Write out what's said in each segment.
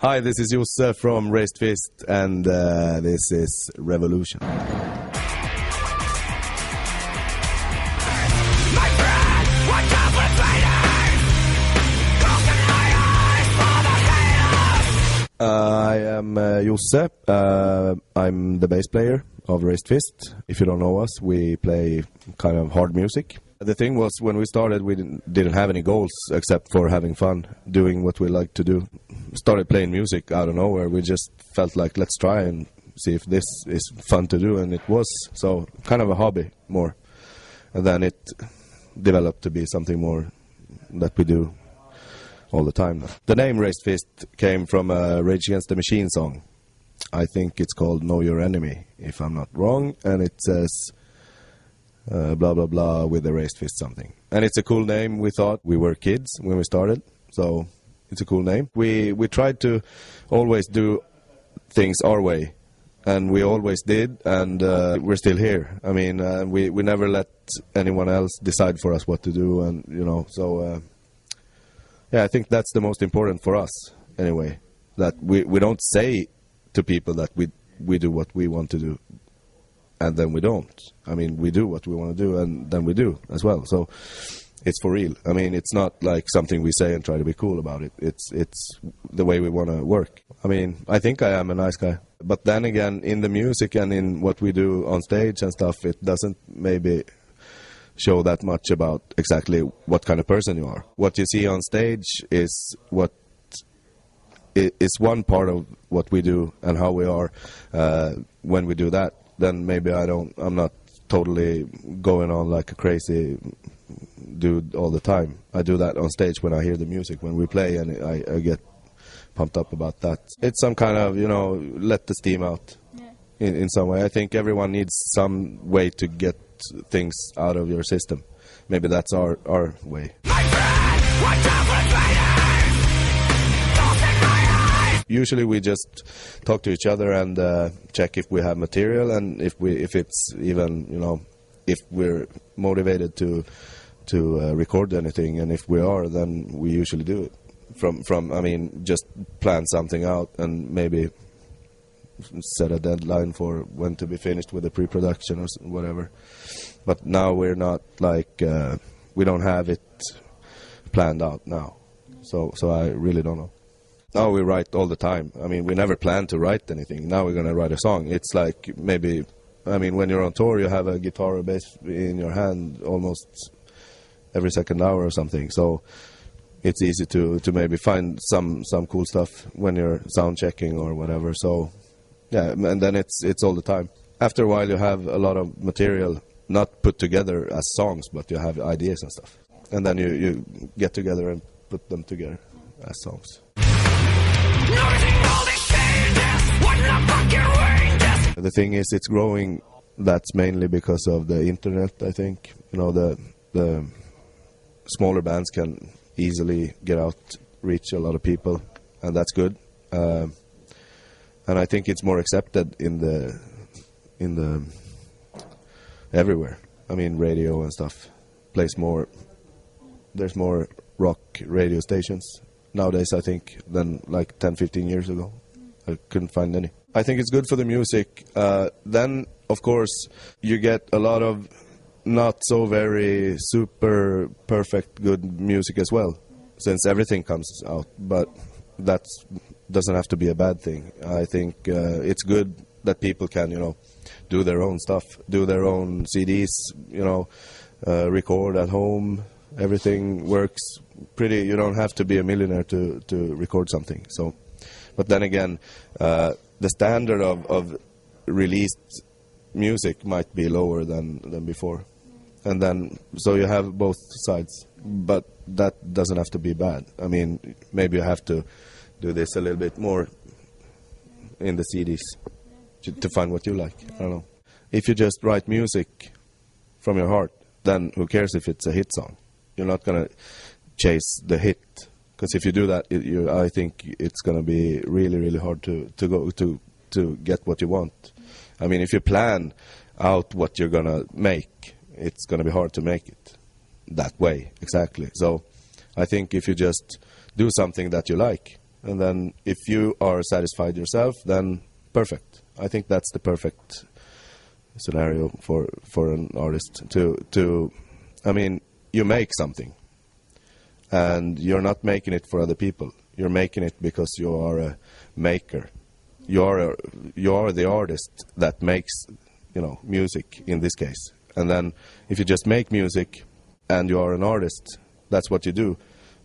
Hi, this is Josse from Raised Fist, and this is Revolution. I am Josse. I'm the bass player of Raised Fist. If you don't know us, we play kind of hard music. The thing was, when we started, we didn't have any goals except for having fun, doing what we like to do. Started playing music out of nowhere. We just felt like, let's try and see if this is fun to do, and it was. So kind of a hobby more. And then it developed to be something more that we do all the time now. The name Raised Fist came from a Rage Against the Machine song. I think it's called Know Your Enemy, if I'm not wrong, and it says blah blah blah with a raised fist something. And it's a cool name. We thought, we were kids when we started, so it's a cool name. We tried to always do things our way, and we always did, and we're still here. I mean, we never let anyone else decide for us what to do, and you know, so yeah, I think that's the most important for us anyway, that we don't say to people that we do what we want to do and then we don't. I mean, we do what we want to do and then we do as well. So it's for real. I mean, it's not like something we say and try to be cool about it. It's the way we want to work. I mean, I think I am a nice guy. But then again, in the music and in what we do on stage and stuff, it doesn't maybe show that much about exactly what kind of person you are. What you see on stage is what is one part of what we do and how we are when we do that. Then maybe I'm not totally going on like a crazy dude all the time. I do that on stage when I hear the music, when we play, and I get pumped up about that. It's some kind of, you know, let the steam out in some way. I think everyone needs some way to get things out of your system. Maybe that's our way. Usually we just talk to each other and check if we have material, and if it's even, you know, if we're motivated to record anything, and if we are, then we usually do it. From I mean, just plan something out and maybe set a deadline for when to be finished with the pre-production or whatever. But now we're not like we don't have it planned out now, so I really don't know. Now we write all the time. I mean, we never planned to write anything. Now we're going to write a song. It's like maybe, I mean, when you're on tour, you have a guitar or bass in your hand almost every second hour or something. So it's easy to maybe find some cool stuff when you're sound checking or whatever. So yeah, and then it's all the time. After a while, you have a lot of material not put together as songs, but you have ideas and stuff. And then you get together and put them together as songs. The thing is, it's growing. That's mainly because of the internet, I think. You know, the smaller bands can easily get out, reach a lot of people, and that's good. And I think it's more accepted in the everywhere. I mean, radio and stuff plays more. There's more rock radio stations nowadays, I think, than like 10-15 years ago. I couldn't find any. I think it's good for the music. Then, of course, you get a lot of not so very super perfect good music as well, since everything comes out. But that doesn't have to be a bad thing. I think it's good that people can, you know, do their own stuff, do their own CDs, you know, record at home. Everything works pretty. You don't have to be a millionaire to record something. So, but then again, the standard of released music might be lower than before, and then so you have both sides. But that doesn't have to be bad. I mean, maybe you have to do this a little bit more in the CDs to find what you like. I don't know. If you just write music from your heart, then who cares if it's a hit song? You're not going to chase the hit, because if you do that, I think it's going to be really, really hard to get what you want. I mean, if you plan out what you're going to make, it's going to be hard to make it that way, exactly. So I think if you just do something that you like, And then if you are satisfied yourself, then perfect. I think that's the perfect scenario for an artist to I mean, you make something, and you're not making it for other people. You're making it because you are a maker. You are the artist that makes, you know, music in this case. And then if you just make music and you are an artist, that's what you do.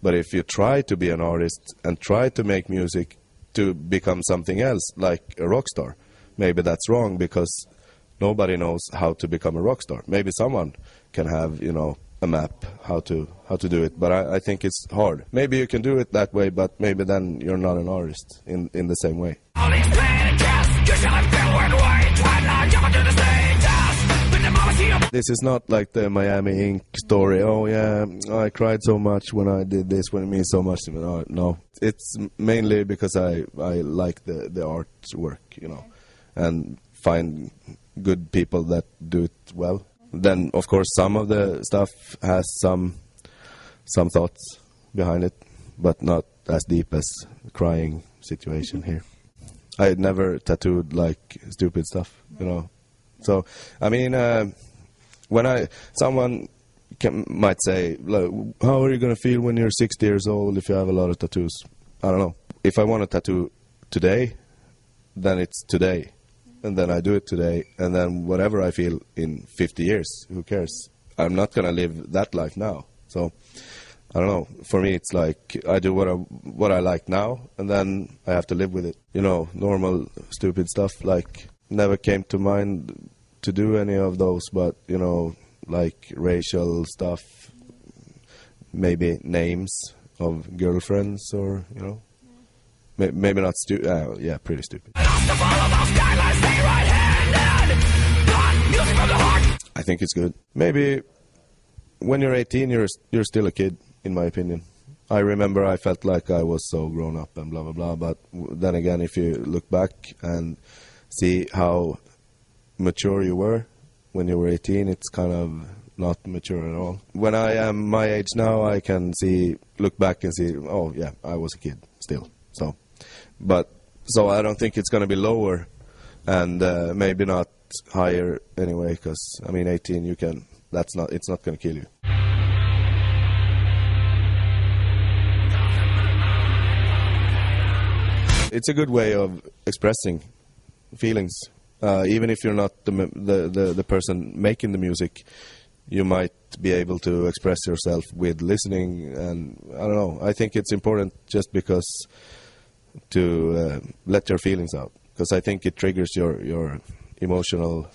But if you try to be an artist and try to make music to become something else, like a rock star, maybe that's wrong, because nobody knows how to become a rock star. Maybe someone can have, you know, a map how to do it, but I think it's hard. Maybe you can do it that way, but maybe then you're not an artist in the same way. This is not like the Miami Ink story. Oh yeah, I cried so much when I did this, when it means so much to me. No, it's mainly because I like the artwork, you know, and find good people that do it well. Then, of course, some of the stuff has some thoughts behind it, but not as deep as the crying situation here. I had never tattooed like stupid stuff, you know. So, I mean, when someone might say, how are you going to feel when you're 60 years old if you have a lot of tattoos? I don't know. If I want a tattoo today, then it's today. And then I do it today. And then whatever I feel in 50 years, who cares? I'm not going to live that life now. So, I don't know. For me, it's like I do what I like now, and then I have to live with it. You know, normal, stupid stuff, like, never came to mind to do any of those, but, you know, like racial stuff, maybe names of girlfriends, or, you know, maybe not stupid, yeah, pretty stupid. I think it's good. Maybe when you're 18, you're still a kid, in my opinion. I remember I felt like I was so grown up and blah, blah, blah, but then again, if you look back and see how mature you were when you were 18, it's kind of not mature at all. When I am my age now, I can look back and see, oh yeah, I was a kid still. So I don't think it's going to be lower, and maybe not higher anyway, because I mean 18, it's not going to kill you. It's a good way of expressing feelings. Even if you're not the person making the music, you might be able to express yourself with listening, and I don't know. I think it's important just because to let your feelings out, because I think it triggers your emotional.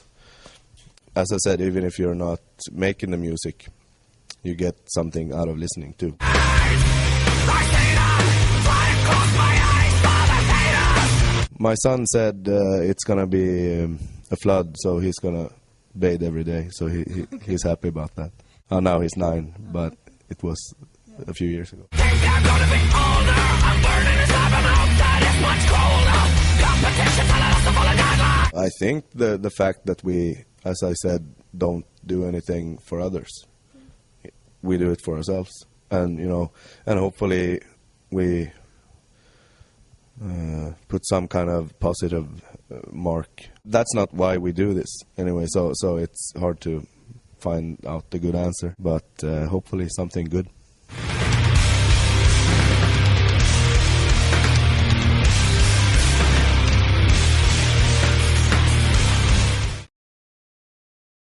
As I said, even if you're not making the music, you get something out of listening too. My son said it's gonna be a flood, so he's gonna bathe every day. So he's happy about that. Now he's 9, but it was a few years ago. I think the fact that we, as I said, don't do anything for others. We do it for ourselves, and you know, and hopefully we put some kind of positive mark. That's not why we do this anyway, so it's hard to find out the good answer, but hopefully something good.